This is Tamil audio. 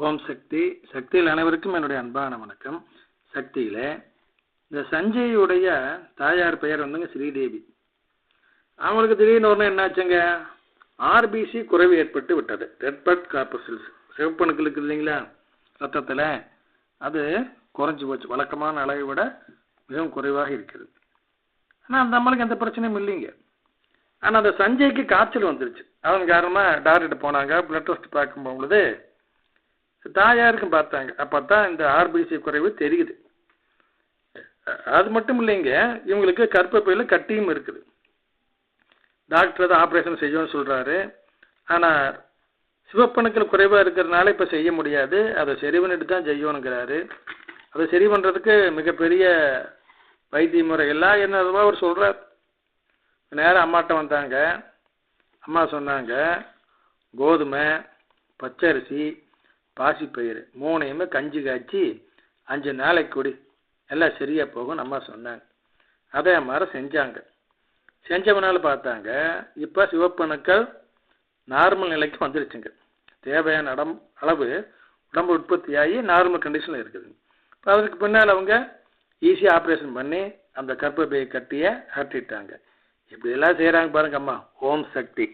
ஓம் சக்தி. சக்தியில் அனைவருக்கும் என்னுடைய அன்பான வணக்கம். சக்தியில் இந்த சஞ்சயுடைய தாயார் பெயர் வந்துங்க ஸ்ரீதேவி. அவங்களுக்கு திடீர்னு ஒன்று என்னாச்சுங்க, ஆர்பிசி குறைவு ஏற்பட்டு விட்டது. ரெட் பிளட் கார்பஸ்கில்ஸ், சிவப்பணுக்கள் இருக்குது இல்லைங்களா ரத்தத்தில், அது குறைஞ்சி போச்சு. வழக்கமான அளவை விட மிகவும் குறைவாக இருக்கிறது. ஆனால் அந்த அம்மளுக்கு எந்த பிரச்சனையும் இல்லைங்க. ஆனால் அந்த சஞ்சய்க்கு காய்ச்சல் வந்துருச்சு. அதன் காரணமாக டாக்டர்கிட்ட போனாங்க. பிளட் டெஸ்ட் பார்க்கும் பொழுது தாயாருக்கும் பார்த்தாங்க. அப்போ தான் இந்த ஆர்பிசி குறைவு தெரியுது. அது மட்டும் இல்லைங்க, இவங்களுக்கு கர்ப்பப்பையில் கட்டியும் இருக்குது. டாக்டர் தான் ஆப்ரேஷன் செய்யணும்னு சொல்கிறாரு. ஆனால் சிவப்பணுக்கள் குறைவாக இருக்கிறதுனால இப்போ செய்ய முடியாது, அதை சரி பண்ணிட்டு தான் செய்யணுங்கிறாரு. அதை சரி பண்ணுறதுக்கு மிகப்பெரிய வைத்திய முறை எல்லாம் என்னதுவோ அவர் சொல்கிறார். நேரம் அம்மாட்ட வந்தாங்க. அம்மா சொன்னாங்க, கோதுமை, பச்சரிசி, பாசிப்பயிறு மூணையுமே கஞ்சி காய்ச்சி 5 நாளைக்கு குடி, எல்லாம் சரியாக போகும் அம்மா சொன்னாங்க. அதே மாதிரி செஞ்சாங்க. செஞ்சவனால பார்த்தாங்க, இப்போ சிவப்பணுக்கள் நார்மல் நிலைக்கு வந்துருச்சுங்க. தேவையான அளவு உடம்பு உற்பத்தியாகி நார்மல் கண்டிஷனில் இருக்குது. இப்போ அதுக்கு பின்னால் அவங்க ஈஸியாக ஆப்ரேஷன் பண்ணி அந்த கர்ப்பப்பையை கட்டியை அகற்றிட்டாங்க. இப்படியெல்லாம் செய்கிறாங்க பாருங்க அம்மா. ஓம் சக்தி.